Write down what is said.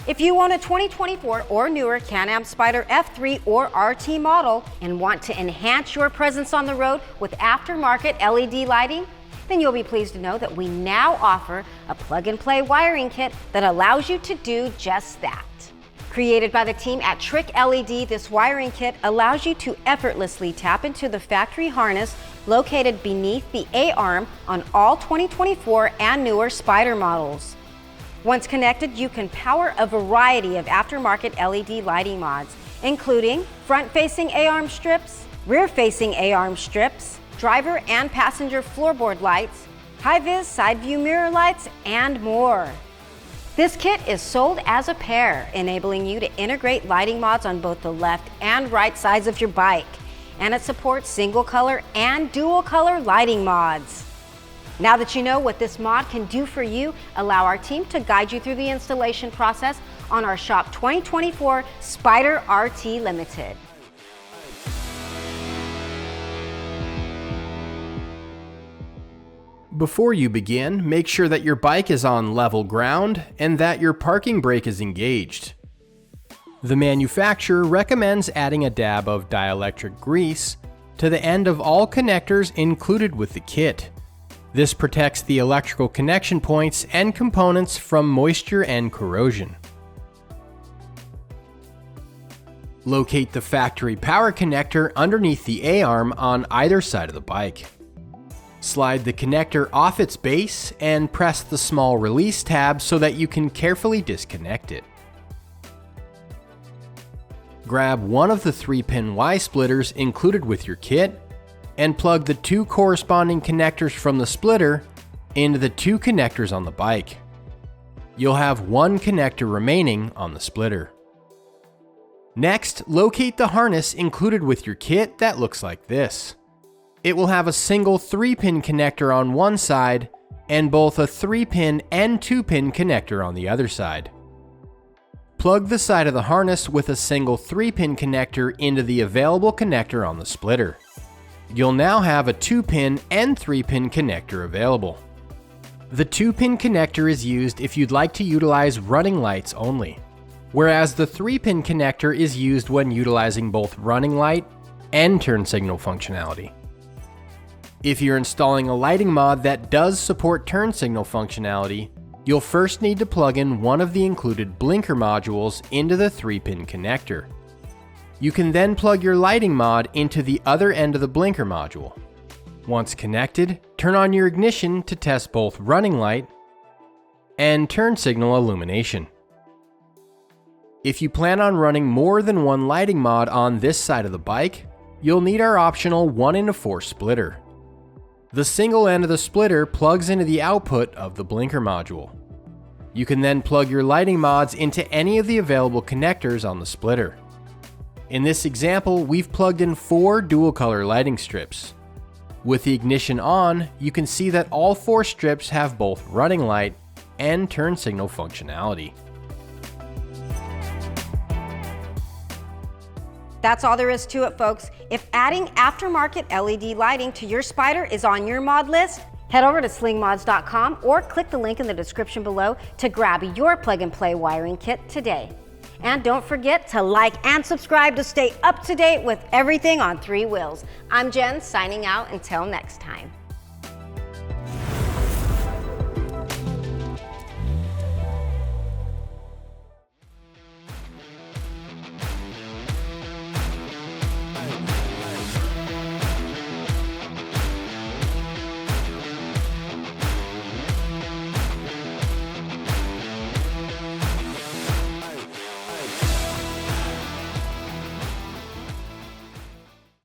If you own a 2024 or newer Can-Am Spyder F3 or RT model and want to enhance your presence on the road with aftermarket LED lighting, then you'll be pleased to know that we now offer a plug-and-play wiring kit that allows you to do just that. Created by the team at TricLED, this wiring kit allows you to effortlessly tap into the factory harness located beneath the A-arm on all 2024 and newer Spyder models. Once connected, you can power a variety of aftermarket LED lighting mods, including front-facing A-arm strips, rear-facing A-arm strips, driver and passenger floorboard lights, HI-Viz side view mirror lights, and more. This kit is sold as a pair, enabling you to integrate lighting mods on both the left and right sides of your bike, and it supports single color and dual color lighting mods. Now that you know what this mod can do for you, allow our team to guide you through the installation process on our Shop 2024 Spyder RT Limited. Before you begin, make sure that your bike is on level ground and that your parking brake is engaged. The manufacturer recommends adding a dab of dielectric grease to the end of all connectors included with the kit. This protects the electrical connection points and components from moisture and corrosion. Locate the factory power connector underneath the A-arm on either side of the bike. Slide the connector off its base and press the small release tab so that you can carefully disconnect it. Grab one of the 3-pin Y-splitters included with your kit and plug the 2 corresponding connectors from the splitter into the 2 connectors on the bike. You'll have 1 connector remaining on the splitter. Next, locate the harness included with your kit that looks like this. It will have a single 3-pin connector on one side and both a 3-pin and 2-pin connector on the other side. Plug the side of the harness with a single 3-pin connector into the available connector on the splitter. You'll now have a 2-pin and 3-pin connector available. The 2-pin connector is used if you'd like to utilize running lights only, whereas the 3-pin connector is used when utilizing both running light and turn signal functionality. If you're installing a lighting mod that does support turn signal functionality, you'll first need to plug in one of the included blinker modules into the 3-pin connector. You can then plug your lighting mod into the other end of the blinker module. Once connected, turn on your ignition to test both running light and turn signal illumination. If you plan on running more than one lighting mod on this side of the bike, you'll need our optional 1:4 splitter. The single end of the splitter plugs into the output of the blinker module. You can then plug your lighting mods into any of the available connectors on the splitter. In this example, we've plugged in 4 dual color lighting strips. With the ignition on, you can see that all 4 strips have both running light and turn signal functionality. That's all there is to it, folks. If adding aftermarket LED lighting to your Spyder is on your mod list, head over to slingmods.com or click the link in the description below to grab your plug-and-play wiring kit today. And don't forget to like and subscribe to stay up to date with everything on 3 wheels. I'm Jen, signing out until next time.